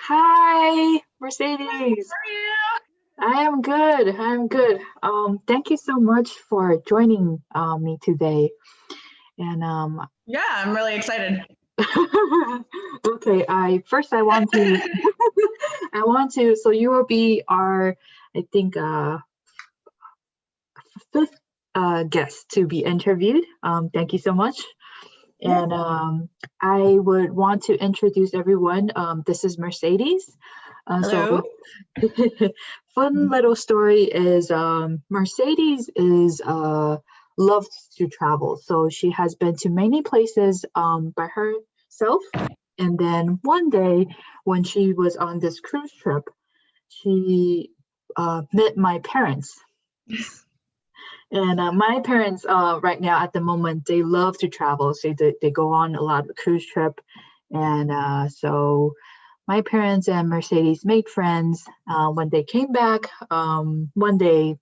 Hi, Mercedes. How are you? I am good. I'm good. Thank you so much for joining me today. And Yeah, I'm really excited. okay, I want to I want to. So you will be our, I think, fifth guest to be interviewed. Thank you so much. And I would want to introduce everyone. This is Mercedes. Hello. Fun little story is Mercedes is loves to travel. So she has been to many places by herself. And then one day when she was on this cruise trip, she met my parents. And my parents, right now at the moment, they love to travel. So they go on a lot of cruise trip. And so my parents and Mercedes made friends. When they came back, one day,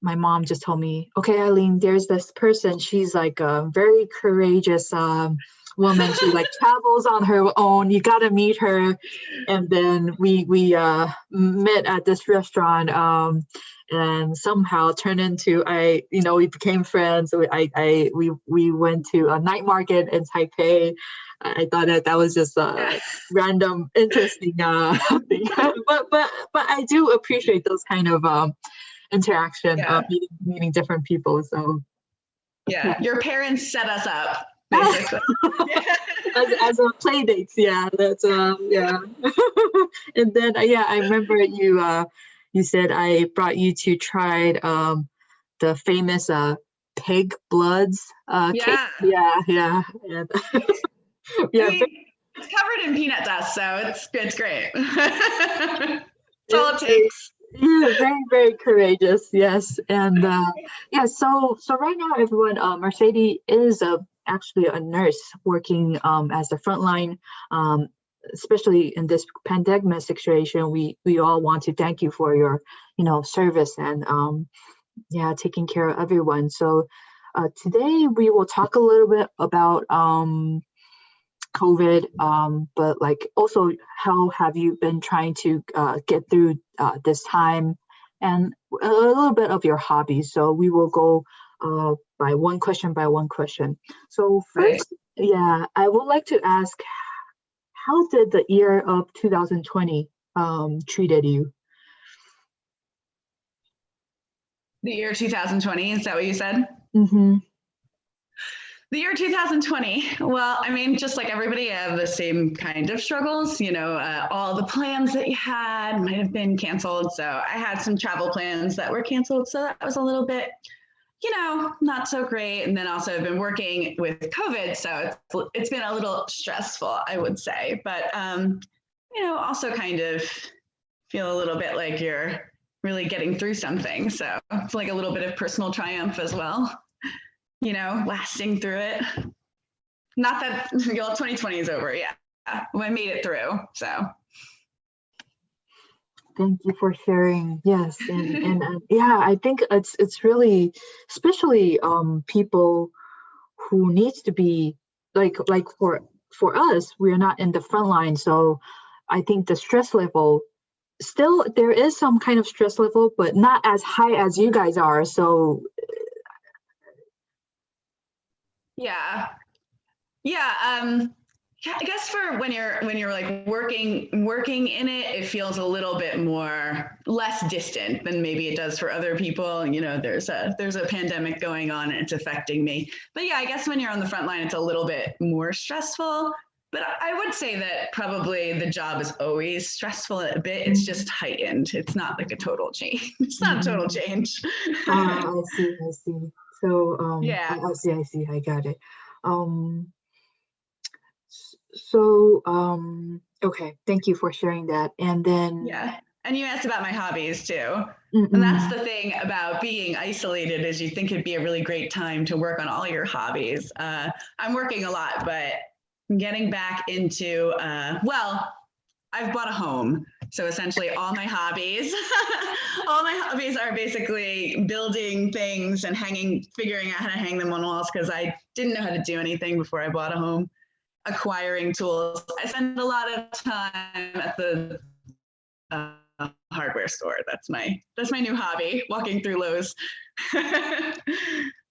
my mom just told me, okay, Eileen, there's this person. She's like a very courageous woman. She like travels on her own. You got to meet her. And then we met at this restaurant. And somehow turned into we became friends. So we went to a night market in Taipei. I thought that was just a random, interesting thing. but I do appreciate those kind of interaction, meeting different people. So yeah, your parents set us up basically. as a play dates, yeah. That's yeah. And then I remember you said I brought you to try the famous pig bloods cake. Yeah. And, yeah. I mean, it's covered in peanut dust, so it's great. It's all it takes. Yeah, very, very courageous. Yes. And so right now, everyone, Mercedes is actually a nurse working as a frontline. Especially in this pandemic situation, we all want to thank you for your service and taking care of everyone. So today we will talk a little bit about COVID, but like also how have you been trying to get through this time, and a little bit of your hobbies. So we will go by one question. So first, I would like to ask, how did the year of 2020 treated you? The year 2020, is that what you said? Mm-hmm. The year 2020, well, I mean, just like everybody, I have the same kind of struggles. All the plans that you had might have been canceled. So I had some travel plans that were canceled. So that was a little bit, not so great. And then also I've been working with COVID. So it's been a little stressful, I would say. But, also kind of feel a little bit like you're really getting through something. So it's like a little bit of personal triumph as well. Lasting through it. Not that 2020 is over. Yeah, I made it through. So thank you for sharing. Yes, and I think it's really, especially people who needs to be like for us, we're not in the front line, so I think the stress level still there is some kind of stress level, but not as high as you guys are. So yeah. I guess for when you're like working in it, it feels a little bit less distant than maybe it does for other people. There's a pandemic going on and it's affecting me. But yeah, I guess when you're on the front line, it's a little bit more stressful. But I would say that probably the job is always stressful a bit. It's just heightened. It's not like a total change. It's not a total change. I see. So I see. I got it. So okay, thank you for sharing that. And then and you asked about my hobbies too. And that's the thing about being isolated, is you think it'd be a really great time to work on all your hobbies. I'm working a lot, but getting back into I've bought a home. So essentially all my hobbies are basically building things and figuring out how to hang them on walls, because I didn't know how to do anything before I bought a home. acquiring tools. I spend a lot of time at the hardware store. That's my new hobby, walking through Lowe's.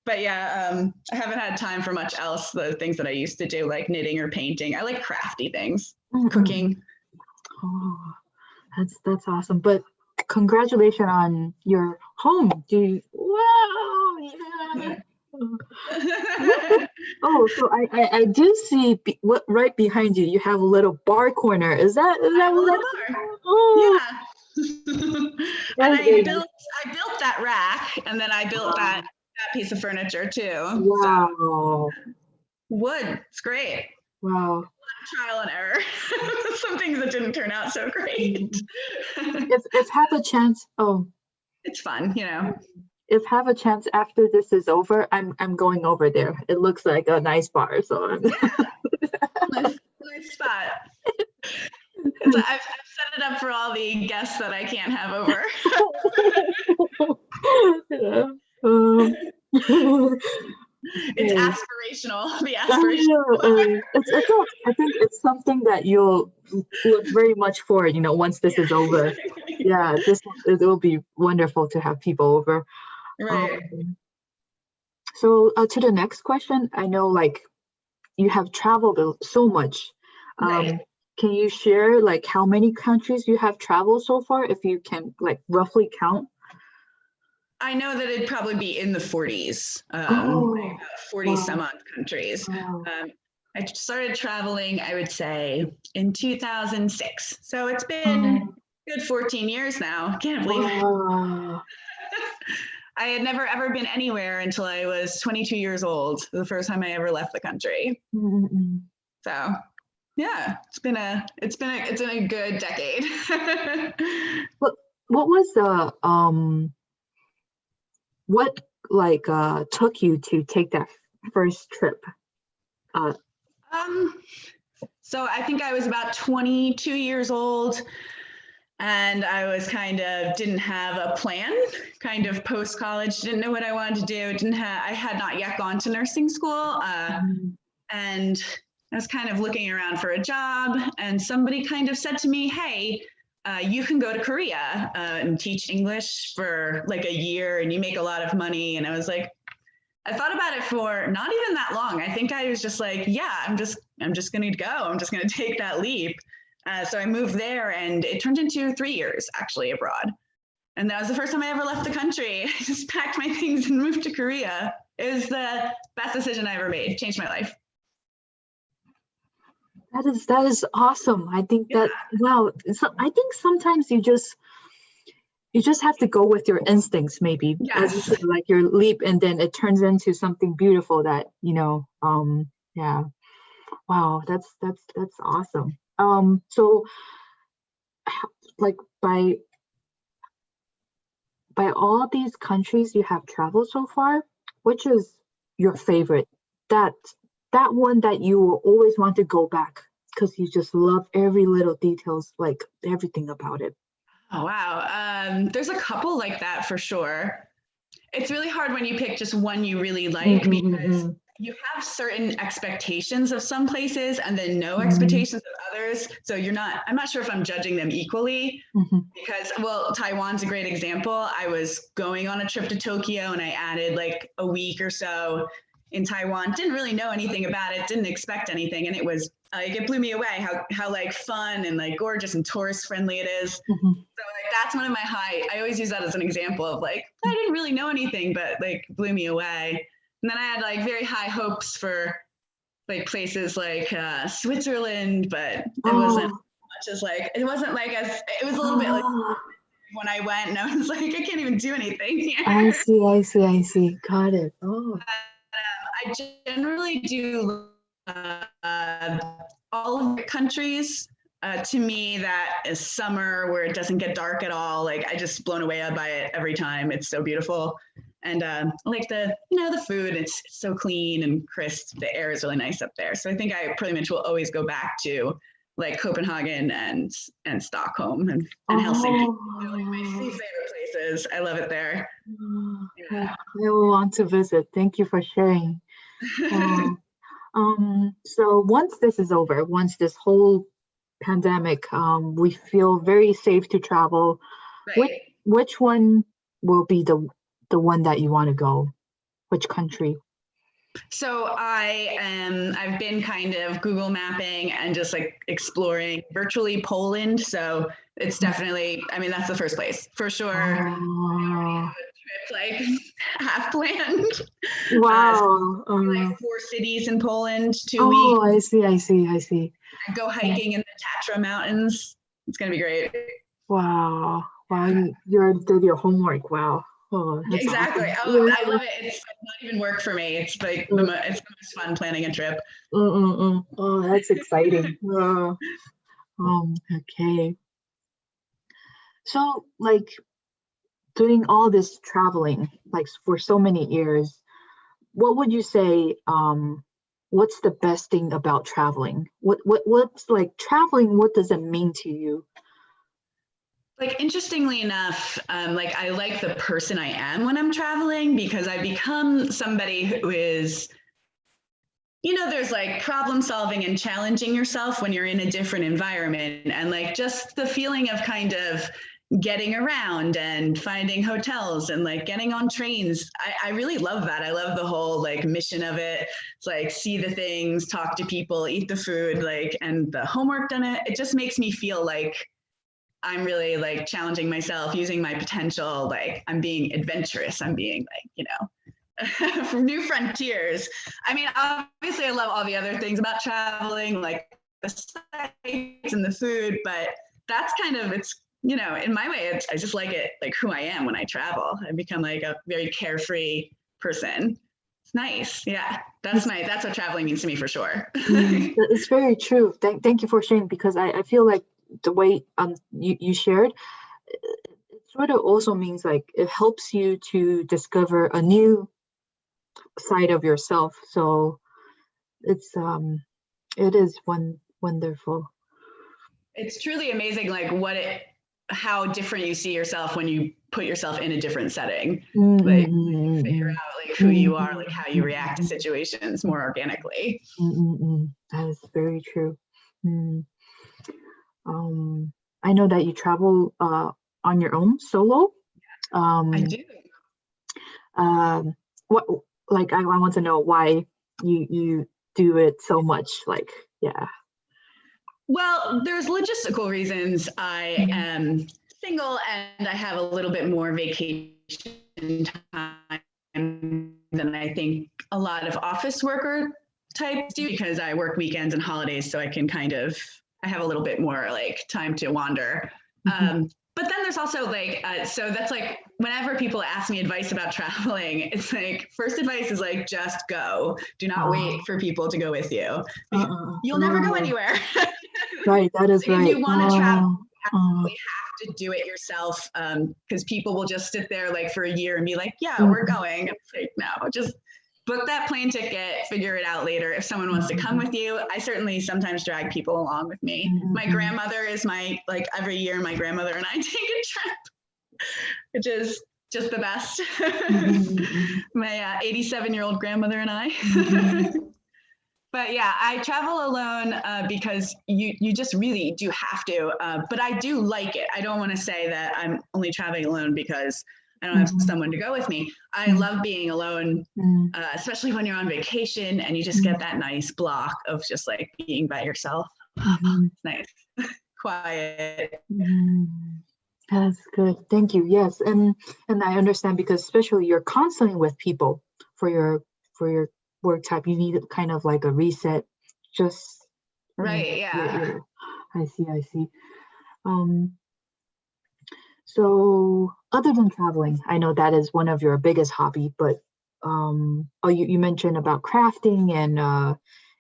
But yeah, I haven't had time for much else. The things that I used to do, like knitting or painting. I like crafty things, cooking. Oh, that's awesome. But congratulations on your home. Wow, yeah. Oh, so I do see what right behind you. You have a little bar corner. Is that what that? Oh, yeah. And I built that rack, and then I built that piece of furniture too. Wow. So, wood. It's great. Wow. Trial and error. Some things that didn't turn out so great. If have a chance, it's fun, you know. If have a chance after this is over, I'm going over there. It looks like a nice bar, so nice spot. So I've set it up for all the guests that I can't have over. It's aspirational. The aspirational. I think it's something that you'll look very much forward, once this is over. Yeah, it will be wonderful to have people over. Right. So to the next question, I know like you have traveled so much. Right. Can you share like how many countries you have traveled so far, if you can like roughly count? I know that it'd probably be in the 40s, 40 wow. some odd countries. Wow. I started traveling, I would say, in 2006. So it's been good 14 years now. Can't believe it. I had never ever been anywhere until I was 22 years old, the first time I ever left the country. So yeah, it's been a good decade. What was the what like took you to take that first trip? So I think I was about 22 years old, and I was didn't have a plan, kind of post-college, didn't know what I wanted to do, I had not yet gone to nursing school, and I was kind of looking around for a job, and somebody kind of said to me, hey, you can go to Korea and teach English for like a year and you make a lot of money. And I was like, I thought about it for not even that long. I think I was just like, yeah, I'm just going to go. I'm just going to take that leap. So I moved there, and it turned into 3 years actually abroad. And that was the first time I ever left the country. I just packed my things and moved to Korea. It was the best decision I ever made. Changed my life. That is awesome. I think that, wow. So I think sometimes you just have to go with your instincts, maybe. Yes. As you said, like your leap, and then it turns into something beautiful that, yeah. Wow, that's awesome. So like by all these countries you have traveled so far, which is your favorite? That one that you will always want to go back because you just love every little details, like everything about it. Oh, wow. There's a couple like that for sure. It's really hard when you pick just one you really like, because you have certain expectations of some places and then no expectations of others. So I'm not sure if I'm judging them equally, because, well, Taiwan's a great example. I was going on a trip to Tokyo and I added like a week or so in Taiwan, didn't really know anything about it, didn't expect anything. And it was it blew me away how like fun and like gorgeous and tourist friendly it is. So like that's one of my I always use that as an example of like, I didn't really know anything, but like blew me away. And then I had like very high hopes for like places like Switzerland, but it wasn't much as like, it wasn't like as, it was a little bit like when I went and I was like, I can't even do anything here. I see. Got it. Oh. I generally do all of the countries. To me, that is summer where it doesn't get dark at all. Like I just blown away by it every time. It's so beautiful. And like the food, it's so clean and crisp. The air is really nice up there. So I think I pretty much will always go back to like Copenhagen and Stockholm and Helsinki. They're like my two favorite places. I love it there. Yeah. I will want to visit. Thank you for sharing. So once this is over, once this whole pandemic, we feel very safe to travel. Right. Which one will be the one that you want to go? Which country? So I've been kind of Google mapping and just like exploring virtually Poland. So it's definitely, I mean, that's the first place for sure. Oh, Like half planned. wow. Like 4 cities in Poland, 2 Oh, weeks. I see. Go hiking in the Tatra Mountains. It's gonna be great. Wow. You did your homework. Wow. Oh, that's Exactly. awesome. Oh, I love it. It's like not even work for me. It's like it's the most fun planning a trip. Oh, that's exciting. Okay. So, like, doing all this traveling, like for so many years, what would you say, what's the best thing about traveling? What's like traveling, what does it mean to you? Like, interestingly enough, like I like the person I am when I'm traveling because I become somebody who is, there's like problem solving and challenging yourself when you're in a different environment, and like just the feeling of kind of getting around and finding hotels and like getting on trains. I really love that. I love the whole like mission of it. It's like see the things, talk to people, eat the food, like, and the homework done it. It just makes me feel like I'm really like challenging myself, using my potential. Like I'm being adventurous. I'm being like, from new frontiers. I mean, obviously I love all the other things about traveling, like the sights and the food, but that's kind of, it's, in my way, I just like it, like who I am when I travel. I become like a very carefree person. It's nice. Yeah. That's what traveling means to me for sure. It's very true. Thank you for sharing, because I feel like the way you shared, it sort of also means like it helps you to discover a new side of yourself. So it is wonderful. It's truly amazing, like how different you see yourself when you put yourself in a different setting. Like figure out like who you are, like how you react to situations more organically. That is very true. I know that you travel on your own, solo. I do. What, like, I want to know why you do it so much. Like, yeah. Well, there's logistical reasons. I am single and I have a little bit more vacation time than I think a lot of office worker types do, because I work weekends and holidays, so I have a little bit more like time to wander. But then there's also like, so that's like, whenever people ask me advice about traveling, it's like, first advice is like, just go. Do not wait for people to go with you. You'll never go anywhere. Right, that is right. If you want to travel, you have to do it yourself, because people will just sit there like for a year and be like, yeah, we're going. It's like, no, just book that plane ticket, figure it out later. If someone wants to come with you, I certainly sometimes drag people along with me. My grandmother is like every year my grandmother and I take a trip, which is just the best. My 87-year-old grandmother and I. But yeah, I travel alone because you just really do have to. But I do like it. I don't want to say that I'm only traveling alone because I don't have someone to go with me. I love being alone, especially when you're on vacation and you just get that nice block of just like being by yourself. It's nice, quiet. That's good. Thank you. Yes, and I understand, because especially you're constantly with people for your work type. You need kind of like a reset. Just right. Yeah. I see. So other than traveling, I know that is one of your biggest hobby, but you mentioned about crafting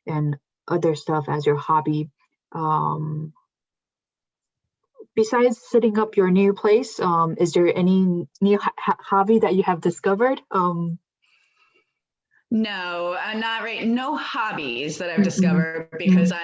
and other stuff as your hobby. Besides setting up your new place, is there any new hobby that you have discovered? No, not right. No hobbies that I've discovered, because I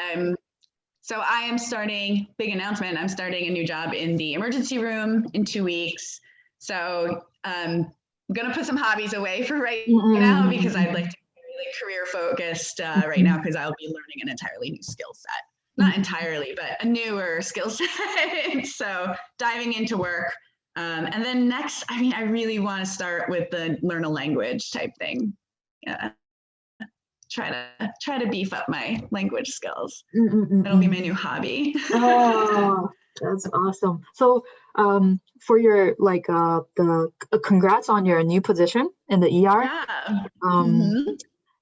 am starting, big announcement, I'm starting a new job in the emergency room in 2 weeks. So I'm going to put some hobbies away for right now, because I'd like to carry like career focused right now because I'll be learning an entirely new skill set. Not entirely, but a newer skill set. So diving into work. And then next, I mean, I really want to start with the learn a language type thing. Yeah. Try to beef up my language skills. That'll be my new hobby. Oh, that's awesome. So for your like congrats on your new position in the ER. Yeah.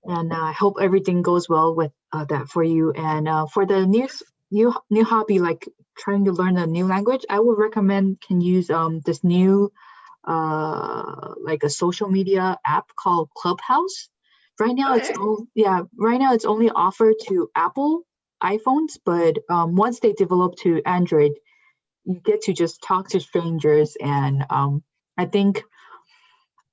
And I hope everything goes well with that for you. And for the new hobby, like trying to learn a new language, I would recommend can use this new like a social media app called Clubhouse. Right now, right now it's only offered to Apple iPhones, but once they develop to Android, you get to just talk to strangers. And I think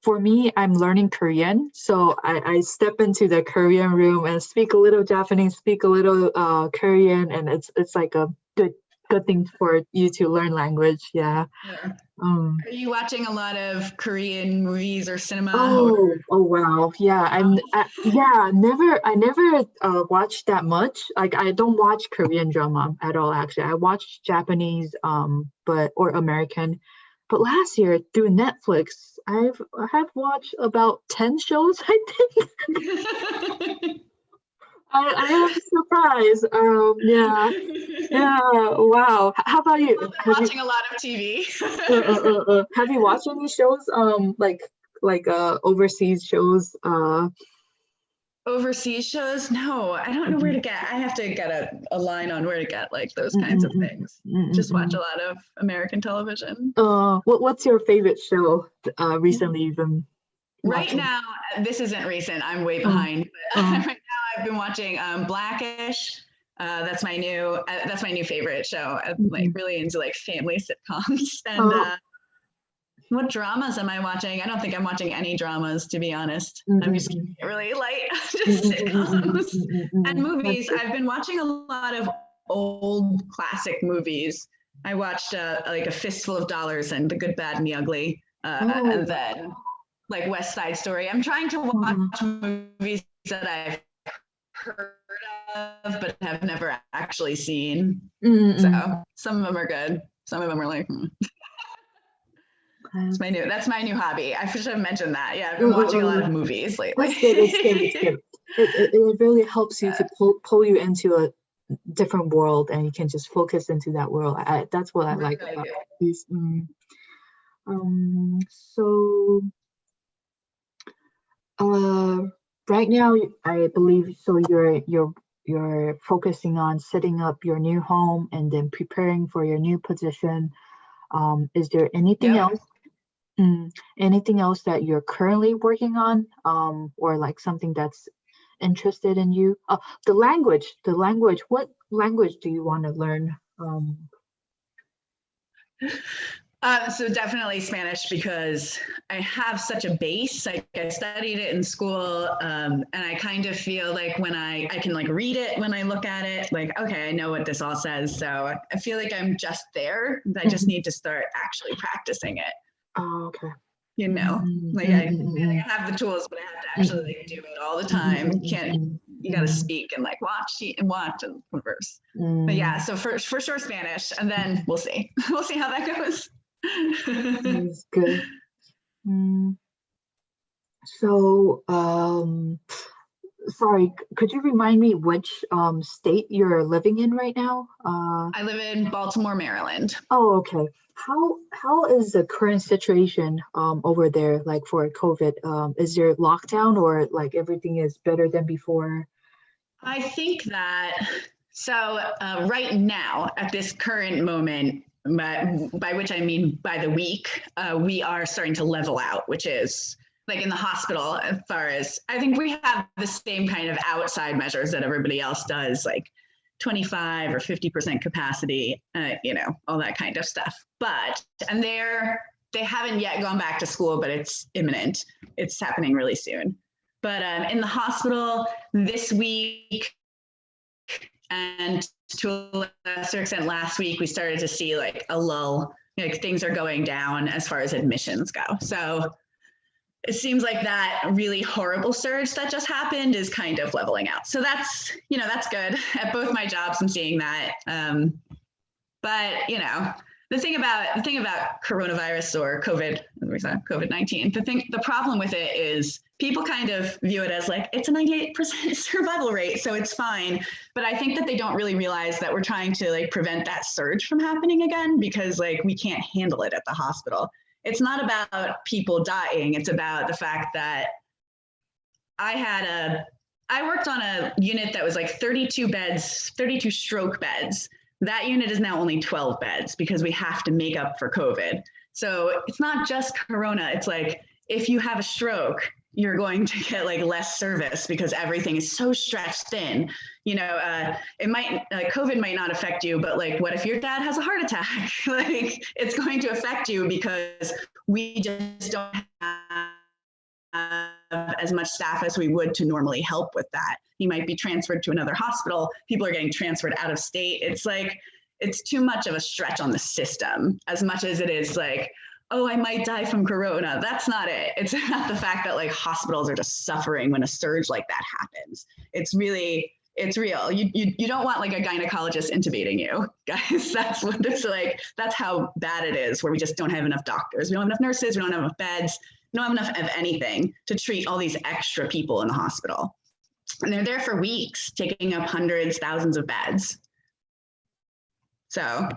for me, I'm learning Korean, so I step into the Korean room and speak a little Japanese, speak a little Korean, and it's like a good thing for you to learn language. Yeah. Are you watching a lot of Korean movies or cinema? Oh wow, yeah. I never watched that much. Like I don't watch Korean drama at all. Actually, I watch Japanese, or American. But last year through Netflix, I have watched about 10 shows, I think. I am surprised. Yeah. Wow. How about you? Watching a lot of TV. Have you watched any shows? Like overseas shows? Overseas shows? No, I don't know where to get. I have to get a line on where to get like those kinds of things. Just watch a lot of American television. What's your favorite show recently you've been watching? Right now, this isn't recent. I'm way behind. But right now, I've been watching Blackish. That's my new favorite show. I'm like really into like family sitcoms. And what dramas am I watching? I don't think I'm watching any dramas, to be honest. I'm just keeping it really light, just sitcoms. And movies. I've been watching a lot of old classic movies. I watched like A Fistful of Dollars and The Good, Bad, and the Ugly, and then like West Side Story. I'm trying to watch movies that I've heard of but have never actually seen. So some of them are good. Some of them are like. That's my new hobby. I should have mentioned that. Yeah, I've been watching a lot of movies lately. It's good. It really helps you to pull you into a different world, and you can just focus into that world. That's what I like about these. So right now, I believe so. You're focusing on setting up your new home and then preparing for your new position. Is there anything else? Anything else that you're currently working on, or like something that's interested in you? The language. What language do you want to learn? So definitely Spanish, because I have such a base. Like I studied it in school, and I kind of feel like when I can like read it when I look at it, like, okay, I know what this all says. So I feel like I'm just there. I just need to start actually practicing it. Oh, okay. You know, like I have the tools, but I have to actually like do it all the time. You got to speak and like watch and converse. But yeah, so for sure Spanish, and then we'll see how that goes. That's good. So, sorry, could you remind me which state you're living in right now? I live in Baltimore, Maryland. Oh, okay. How is the current situation over there, like for COVID? Is there lockdown, or like everything is better than before? I think that so right now at this current moment, by which I mean by the week, we are starting to level out, which is like in the hospital, as far as I think we have the same kind of outside measures that everybody else does, like 25 or 50% capacity, all that kind of stuff. And they haven't yet gone back to school, but it's imminent. It's happening really soon. But in the hospital this week, and to a lesser extent last week, we started to see like a lull, like things are going down as far as admissions go. So it seems like that really horrible surge that just happened is kind of leveling out. So that's, that's good. At both my jobs, I'm seeing that. But, the thing about coronavirus or COVID-19, the problem with it is people kind of view it as like, it's a 98% survival rate, so it's fine. But I think that they don't really realize that we're trying to like prevent that surge from happening again, because like we can't handle it at the hospital. It's not about people dying. It's about the fact that I worked on a unit that was like 32 beds, 32 stroke beds. That unit is now only 12 beds because we have to make up for COVID. So it's not just Corona. It's like, if you have a stroke, you're going to get like less service because everything is so stretched thin. COVID might not affect you, but like, what if your dad has a heart attack? Like, it's going to affect you because we just don't have as much staff as we would to normally help with that. He might be transferred to another hospital. People are getting transferred out of state. It's like, it's too much of a stretch on the system as much as it is like, oh, I might die from Corona. That's not it. It's not the fact that like hospitals are just suffering when a surge like that happens. It's real. You don't want like a gynecologist intubating you, guys. That's what it's like. That's how bad it is, where we just don't have enough doctors. We don't have enough nurses. We don't have enough beds. We don't have enough of anything to treat all these extra people in the hospital. And they're there for weeks, taking up hundreds, thousands of beds. So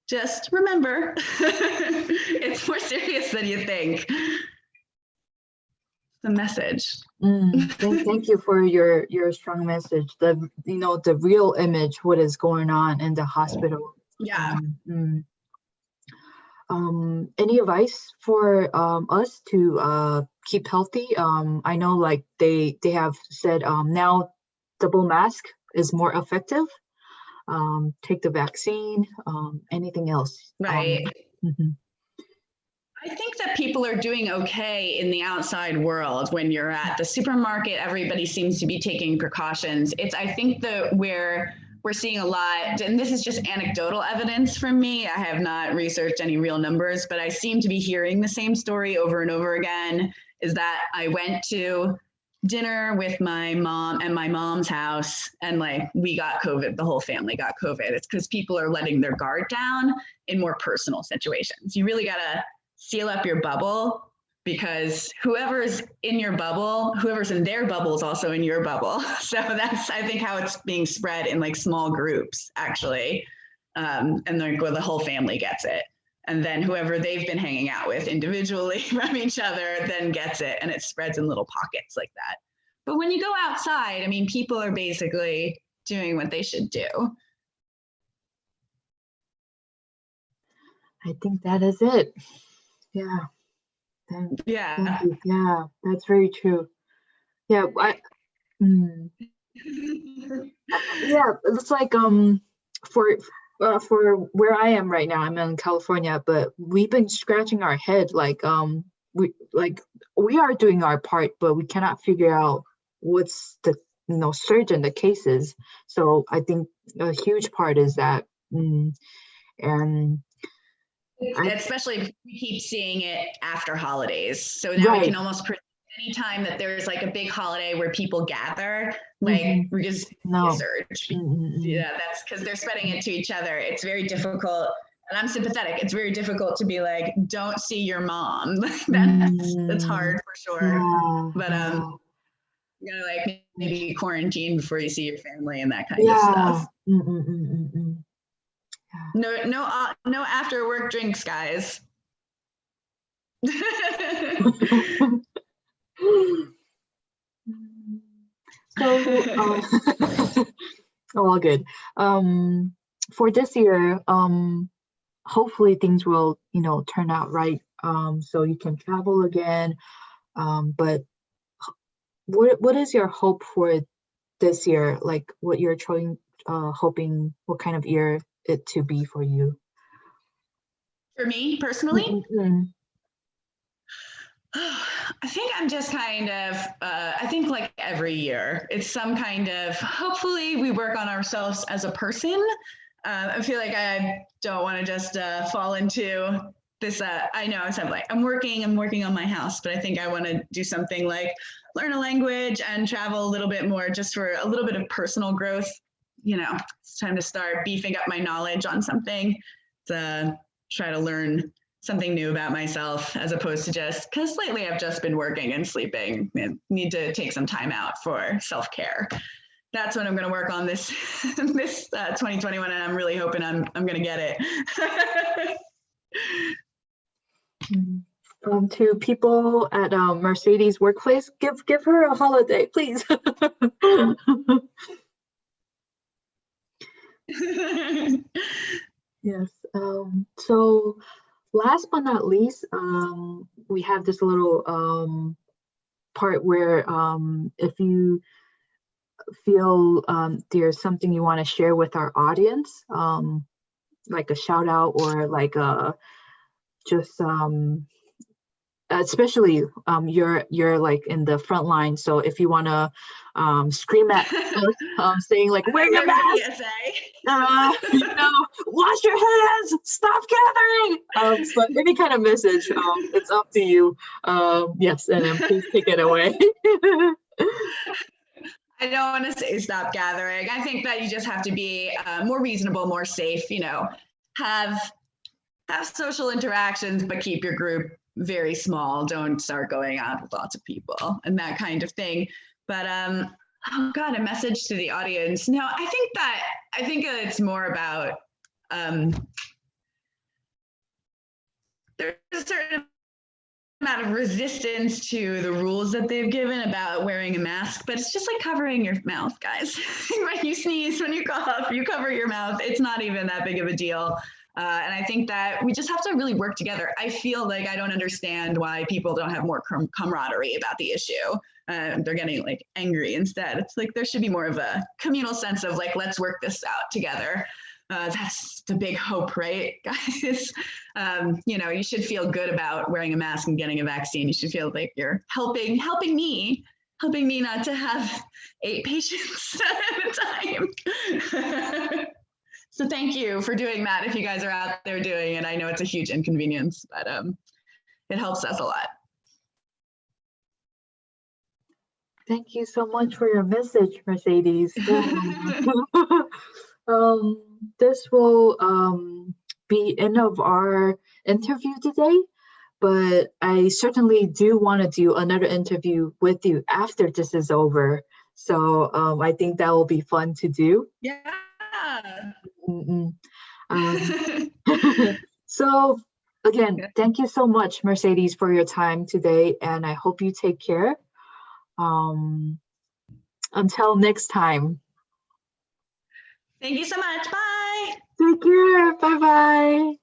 just remember, it's more serious than you think. The message. Thank you for your strong message. The real image, what is going on in the hospital. Yeah. Any advice for us to keep healthy? I know like they have said now double mask is more effective. Take the vaccine. Anything else? Right. I think that people are doing okay in the outside world. When you're at the supermarket, everybody seems to be taking precautions. I think that we're seeing a lot, and this is just anecdotal evidence from me. I have not researched any real numbers, but I seem to be hearing the same story over and over again, is that I went to dinner with my mom and my mom's house, and like we got COVID, the whole family got COVID. It's because people are letting their guard down in more personal situations. You really gotta seal up your bubble, because whoever's in your bubble, whoever's in their bubble is also in your bubble. So that's, I think, how it's being spread in like small groups, actually. And like where the whole family gets it. And then whoever they've been hanging out with individually from each other then gets it, and it spreads in little pockets like that. But when you go outside, I mean, people are basically doing what they should do. I think that is it. Yeah. Thank you. Yeah, that's very true. Yeah, yeah, it's like for where I am right now, I'm in California, but we've been scratching our head like we are doing our part, but we cannot figure out what's the surge in the cases. So I think a huge part is that, and especially if we keep seeing it after holidays. So now we can almost predict any time that there's like a big holiday where people gather, like we're just a surge. Yeah, that's because they're spreading it to each other. It's very difficult, and I'm sympathetic. It's very difficult to be like, don't see your mom. That's hard for sure. But you gotta like maybe quarantine before you see your family and that kind of stuff. No after work drinks, guys. So all good. For this year, hopefully things will turn out right, so you can travel again. But what is your hope for this year? Like what you're hoping, what kind of year it to be for you? For me personally? I think I'm just kind of, I think like every year, it's some kind of, hopefully we work on ourselves as a person. I feel like I don't want to just fall into this, I know I'm working on my house, but I think I want to do something like learn a language and travel a little bit more just for a little bit of personal growth. It's time to start beefing up my knowledge on something, to try to learn something new about myself, as opposed to just, because lately I've just been working and sleeping. I need to take some time out for self-care. That's what I'm going to work on this 2021, and I'm really hoping I'm going to get it. To people at Mercedes workplace, give her a holiday, please. Yes. So last but not least, we have this little part where if you feel there's something you want to share with our audience, like a shout out or like a just especially you're like in the front line, so if you want to scream at us, saying like wear your mask, wash your hands, stop gathering, so any kind of message, it's up to you. Yes, and then please take it away. I don't want to say stop gathering. I think that you just have to be more reasonable, more safe, have social interactions, but keep your group very small. Don't start going out with lots of people and that kind of thing. But oh God, a message to the audience. No, I think it's more about there's a certain amount of resistance to the rules that they've given about wearing a mask, but it's just like covering your mouth, guys. When you sneeze, when you cough, you cover your mouth. It's not even that big of a deal. And I think that we just have to really work together. I feel like I don't understand why people don't have more camaraderie about the issue. They're getting like angry instead. It's like there should be more of a communal sense of like, let's work this out together. That's the big hope, right, guys? You should feel good about wearing a mask and getting a vaccine. You should feel like you're helping me not to have 8 patients at a time. So thank you for doing that. If you guys are out there doing it, I know it's a huge inconvenience, but it helps us a lot. Thank you so much for your message, Mercedes. This will be end of our interview today, but I certainly do want to do another interview with you after this is over. So I think that will be fun to do. Yeah. So again, thank you so much, Mercedes, for your time today, and I hope you take care. Until next time. Thank you so much. Bye. Take care. Bye-bye.